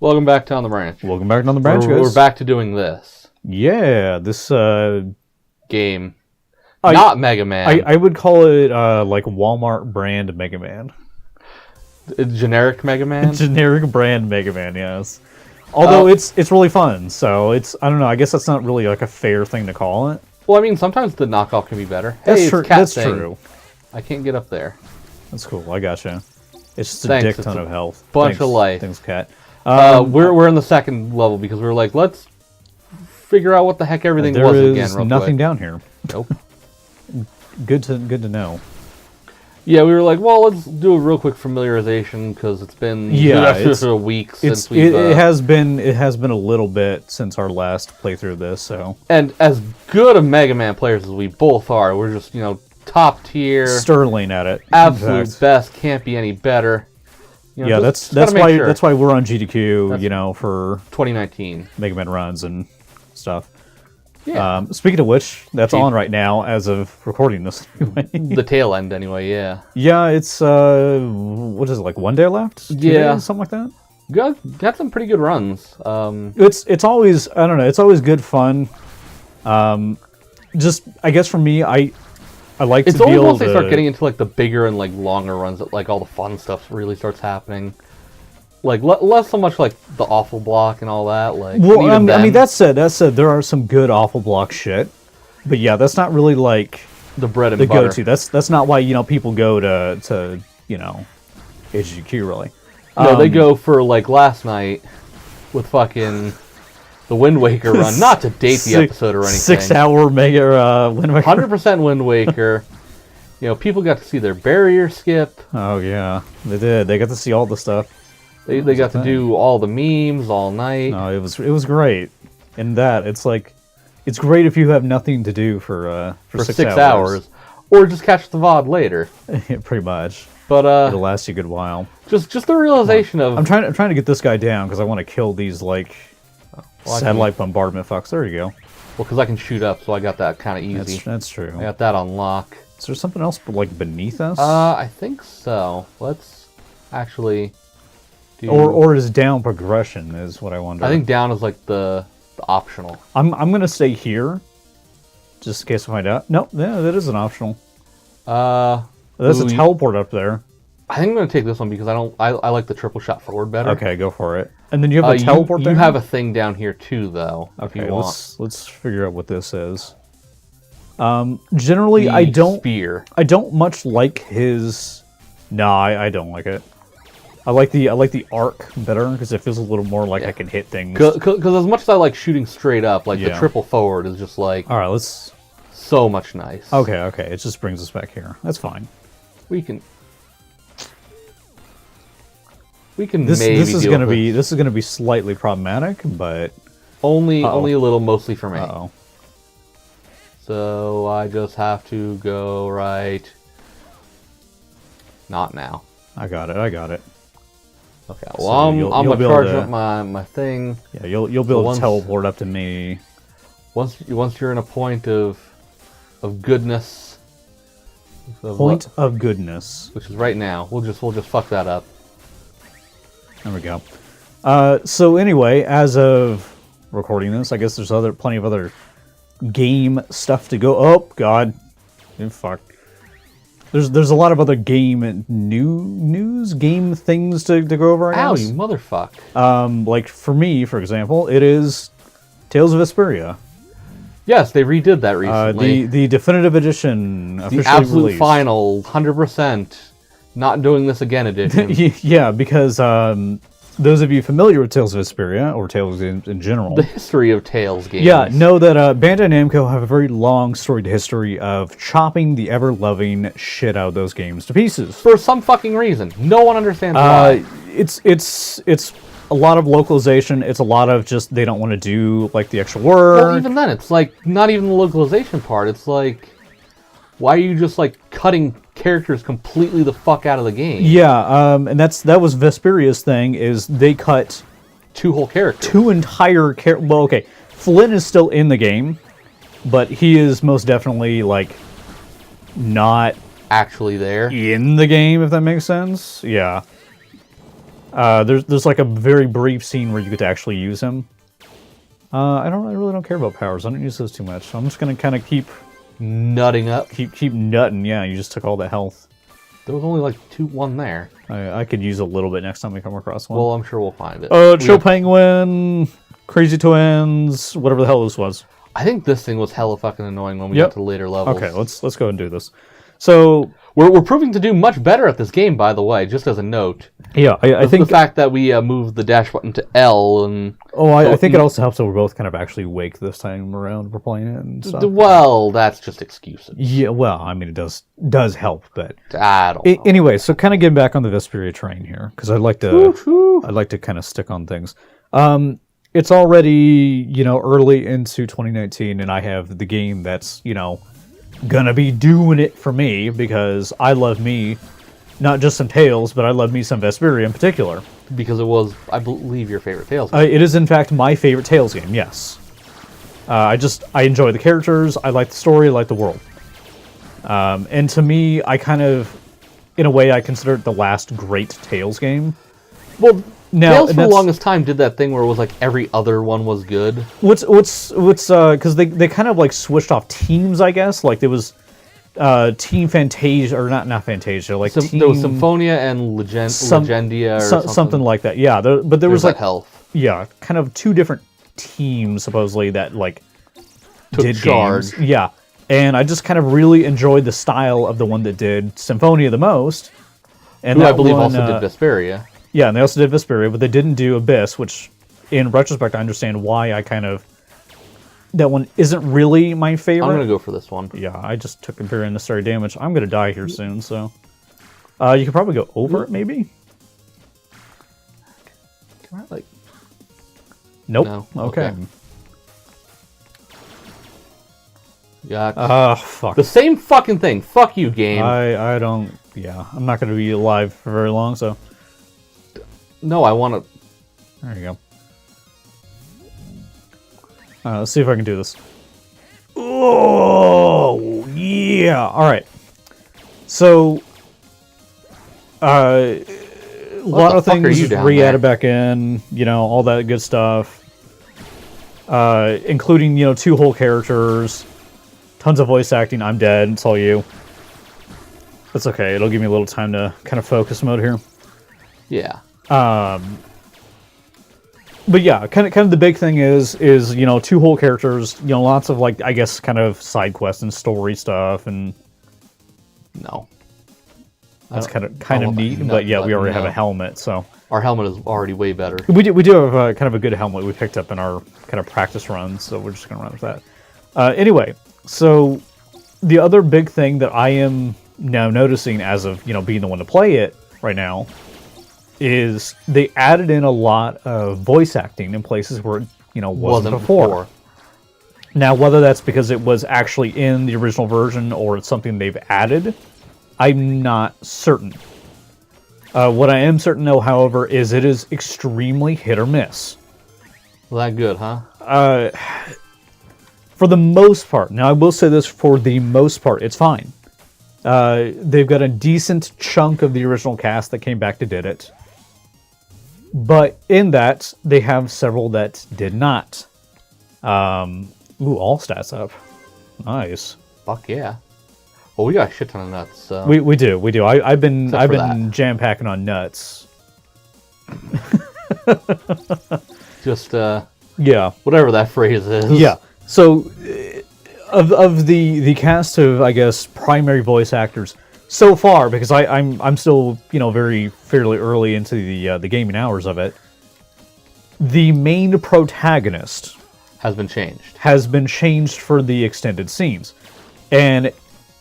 Welcome back to On the Branch. Welcome back to On the Branch, guys. We're back to doing this. Yeah, this game. Not Mega Man. I would call it like Walmart brand Mega Man. Generic Mega Man? Generic brand Mega Man, yes. Although it's really fun, so it's, I don't know, I guess that's not really like a fair thing to call it. Well, I mean, sometimes the knockoff can be better. That's true. That's true. I can't get up there. That's cool. I gotcha. It's just a Thanks, dick ton of health. Bunch of life. Thanks, Cat. We're in the second level because we're like, let's figure out what the heck everything was again. There is nothing down here. Nope. Good to know. Yeah, we were like, well, let's do a real quick familiarization because it's been a week since we. It has been a little bit since our last playthrough of this, so. And as good of Mega Man players as we both are, we're just top tier, sterling at it, absolute best. Can't be any better. Yeah, that's why we're on GDQ, for 2019 Mega Man runs and stuff. Yeah. Speaking of which, that's on right now as of recording this. The tail end, anyway. Yeah. Yeah, it's what is it, like 1 day left? 2 days, something like that. Got some pretty good runs. It's always, I don't know, it's always good fun. Just I guess for me, I like to be able to. It's only once they start getting into like the bigger and like longer runs that like all the fun stuff really starts happening. Like less so much like the awful block and all that. Like, well, I mean that said, there are some good awful block shit, but yeah, that's not really like the bread and butter. Go-to. That's not why people go to HGQ really. No, they go for like last night with fucking the Wind Waker run. Not to date the episode or anything. 6 hour mega Wind Waker. 100% Wind Waker. People got to see their barrier skip. Oh yeah, they did. They got to see all the stuff. They got to do all the memes all night. No, it was great. In that, it's like, it's great if you have nothing to do for 6 hours. Or just catch the VOD later. Yeah, pretty much. But it'll last you a good while. Just the realization of I'm trying to get this guy down because I want to kill these like satellite bombardment fucks. There you go. Well, because I can shoot up, so I got that kind of easy. That's true. I got that on lock. Is there something else like beneath us? I think so. Let's actually. Or is down progression is what I wonder. I think down is like the optional. I'm gonna stay here, just in case I find out. No, yeah, that is an optional. There's a teleport up there. I think I'm gonna take this one because I like the triple shot forward better. Okay, go for it. And then you have a teleport there. You have a thing down here too, though. Okay, if you want. Let's figure out what this is. Generally, I don't much like his. No, I don't like it. I like the arc better because it feels a little more like I can hit things. Because as much as I like shooting straight up, like the triple forward is just like. All right, let's. So much nice. Okay. It just brings us back here. That's fine. We can. This is gonna be slightly problematic, but only a little, mostly for me. Uh-oh. So I just have to go right. Not now. I got it. Okay, well, so I'm gonna charge up my thing. Yeah, you'll be able to teleport up to me. Once you're in a point of goodness. Of goodness, which is right now. We'll just fuck that up. There we go. So anyway, as of recording this, I guess there's plenty of other game stuff to go. Oh God, fuck. There's a lot of other game news, game things to go over. Ow, you motherfuck. Like for me, for example, it is Tales of Vesperia. Yes, they redid that recently. The definitive edition, officially the absolute released. final, 100%, not doing this again edition. Yeah, because those of you familiar with Tales of Vesperia, or Tales in general, the history of Tales games, know that Bandai Namco have a very long storied history of chopping the ever-loving shit out of those games to pieces. For some fucking reason. No one understands why. It's a lot of localization. It's a lot of just they don't want to do like the extra work. Well, even then, it's like not even the localization part. It's like, why are you just like cutting characters completely the fuck out of the game? Yeah, and that was Vesperia's thing. Is they cut two whole characters, two entire characters. Well, okay, Flynn is still in the game, but he is most definitely like not actually there in the game. If that makes sense, yeah. There's like a very brief scene where you get to actually use him. I really don't care about powers. I don't use those too much. So I'm just gonna kind of keep nutting up. Keep nutting. Yeah, you just took all the health. There was only like one there. I could use a little bit next time we come across one. Well, I'm sure we'll find it. Chill Penguin, Crazy Twins, whatever the hell this was. I think this thing was hella fucking annoying when we got to later levels. Okay, let's go and do this. So we're proving to do much better at this game, by the way. Just as a note. Yeah, I think the fact that we moved the dash button to L and I think it also helps that we're both kind of actually awake this time around. We're playing it and stuff. Well, that's just excuses. Yeah, well, I mean, it does help, but I don't know. Anyway, so kind of getting back on the Vesperia train here because I'd like to kind of stick on things. It's already early into 2019, and I have the game that's gonna be doing it for me because I love me. Not just some Tales, but I love me some Vesperia in particular. Because it was, I believe, your favorite Tales game. It is, in fact, my favorite Tales game, yes. I enjoy the characters, I like the story, I like the world. And to me, I kind of, in a way, I consider it the last great Tales game. Well, Tales for the longest time did that thing where it was like every other one was good. What's because they kind of like switched off teams, I guess. Like there was Team Fantasia, or not Fantasia, like there was Symphonia and Legendia or something like that. Yeah, but there was like Health. Yeah, kind of two different teams supposedly that like did charge. Games. Yeah, and I just kind of really enjoyed the style of the one that did Symphonia the most. And who I believe also did Vesperia. Yeah, and they also did Vesperia, but they didn't do Abyss, which, in retrospect, I understand why that one isn't really my favorite. I'm going to go for this one. Yeah, I just took very unnecessary damage. I'm going to die here soon, so... you could probably go over it, maybe? Can I, like... Nope. No. Okay. Yeah. Fuck. The same fucking thing. Fuck you, game. I don't... Yeah, I'm not going to be alive for very long, so... No, I want to... There you go. Let's see if I can do this. Oh, yeah. All right. So, a lot of things re-added back in, all that good stuff. Including, 2 whole characters, tons of voice acting. I'm dead. It's all you. That's okay. It'll give me a little time to kind of focus mode here. Yeah. But yeah, kind of the big thing is 2 whole characters, lots of like I guess kind of side quests and story stuff, and no, that's kind of neat. But yeah, we already have a helmet, so our helmet is already way better. We do have kind of a good helmet we picked up in our kind of practice runs, so we're just gonna run with that. Anyway, so the other big thing that I am now noticing as of being the one to play it right now is they added in a lot of voice acting in places where it, wasn't before. Now, whether that's because it was actually in the original version or it's something they've added, I'm not certain. What I am certain, though, however, is it is extremely hit or miss. Well, that good, huh? For the most part. Now, I will say this, for the most part, it's fine. They've got a decent chunk of the original cast that came back to did it. But in that, they have several that did not. All stats up. Nice. Fuck yeah. Well, we got a shit ton of nuts. So. We do. I've been jam packing on nuts. Just yeah. Whatever that phrase is. Yeah. So of the cast of I guess primary voice actors so far, because I'm still very fairly early into the gaming hours of it. The main protagonist has been changed for the extended scenes, and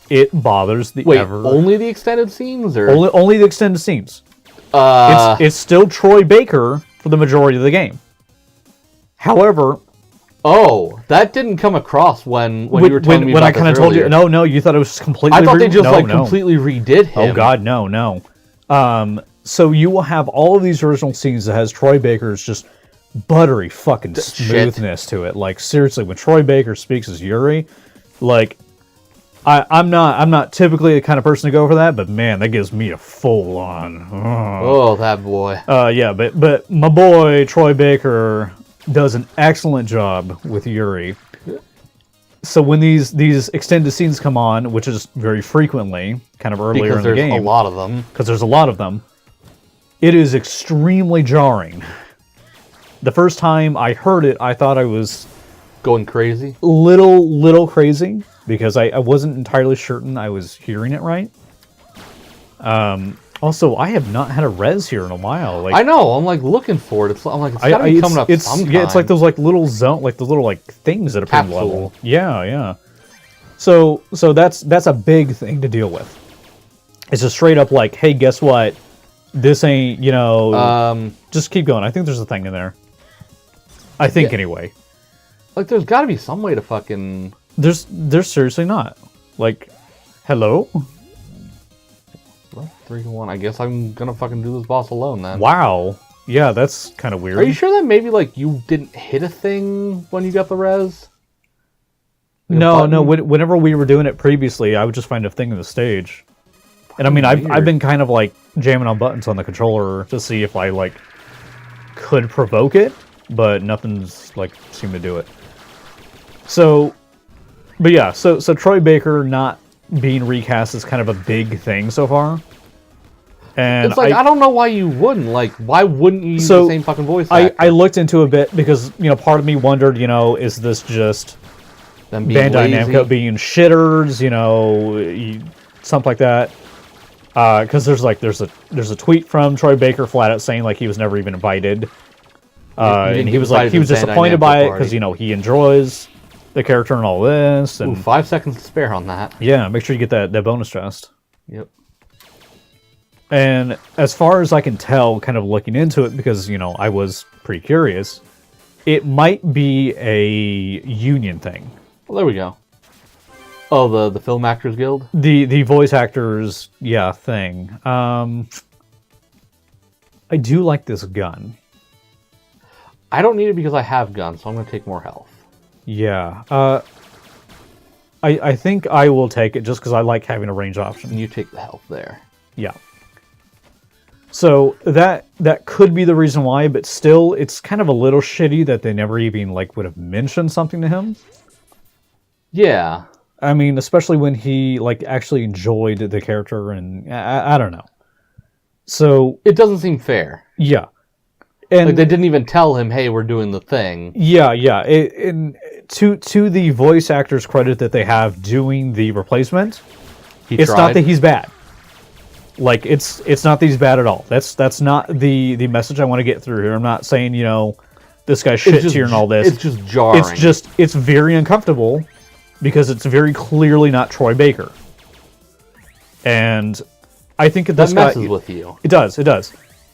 it bothers the only the extended scenes, or only the extended scenes. It's still Troy Baker for the majority of the game. However, that didn't come across when you were telling me about when I kind of told you. No, you thought it was completely. I thought they just completely redid him. Oh God, no. So you will have all of these original scenes that has Troy Baker's just buttery fucking smoothness to it. Like seriously, when Troy Baker speaks as Yuri, like I'm not typically the kind of person to go for that, but man, that gives me a full on. Oh, that boy. Yeah, but my boy Troy Baker does an excellent job with Yuri. So when these extended scenes come on, which is very frequently, kind of earlier in the game, because there's a lot of them. Because there's a lot of them, it is extremely jarring. The first time I heard it, I thought I was going crazy. Little crazy because I wasn't entirely certain I was hearing it right. Also, I have not had a res here in a while. Like, I know. I'm like looking for it. I'm like, it's gotta be coming up sometime. Yeah, it's like those like little zone, like the little like things that appear in level. Yeah. So that's a big thing to deal with. It's a straight up like, hey, guess what? This ain't, just keep going. I think there's a thing in there. I think anyway. Like, there's got to be some way to fucking. There's seriously not. Like, hello. Well, 3-1. I guess I'm gonna fucking do this boss alone then. Wow. Yeah, that's kind of weird. Are you sure that maybe like you didn't hit a thing when you got the res? Like no. Whenever we were doing it previously, I would just find a thing in the stage. And I mean, I've been kind of like jamming on buttons on the controller to see if I like could provoke it, but nothing's like seemed to do it. So, but yeah, so Troy Baker not being recast is kind of a big thing so far. And it's like I don't know why you wouldn't. Like, why wouldn't you use the same fucking voice actor? I looked into a bit because part of me wondered, is this just them being Bandai lazy? Namco being shitters, something like that. Because there's a tweet from Troy Baker flat out saying like he was never even invited, and he was disappointed by it because he enjoys the character and all this. And 5 seconds to spare on that. Yeah, make sure you get that bonus chest. Yep. And as far as I can tell, kind of looking into it, because I was pretty curious, it might be a union thing. Well, there we go. Oh, the Film Actors Guild? The voice actors, thing. I do like this gun. I don't need it because I have guns, so I'm going to take more health. Yeah. I think I will take it just because I like having a range option. And you take the health there. Yeah. So that could be the reason why, but still, it's kind of a little shitty that they never even would have mentioned something to him. Yeah. I mean, especially when he actually enjoyed the character, and I don't know. So it doesn't seem fair. Yeah, and they didn't even tell him, "Hey, we're doing the thing." Yeah. And to the voice actor's credit that they have doing the replacement, it's not that he's bad. It's not that he's bad at all. That's not the message I want to get through here. I'm not saying this guy's shit tier and all this. It's just jarring. It's very uncomfortable. Because it's very clearly not Troy Baker. And I think that this messes with you. It does.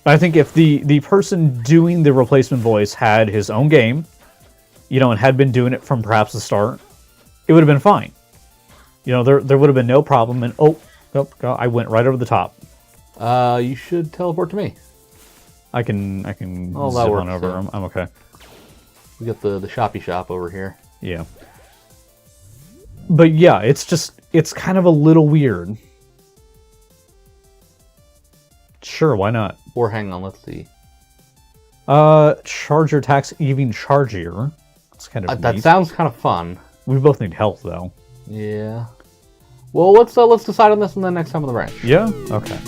I think if the person doing the replacement voice had his own game, and had been doing it from perhaps the start, it would have been fine. There would have been no problem. And I went right over the top. You should teleport to me. I can zip on over. I'm okay. We got the shoppy shop over here. Yeah. But yeah, it's kind of a little weird. Sure, why not? Or hang on, let's see. Charger attacks even chargier. That's kind of that neat. sounds kind of fun. We both need health though. Yeah. Well, let's decide on this and then next time on the branch. Yeah? Okay.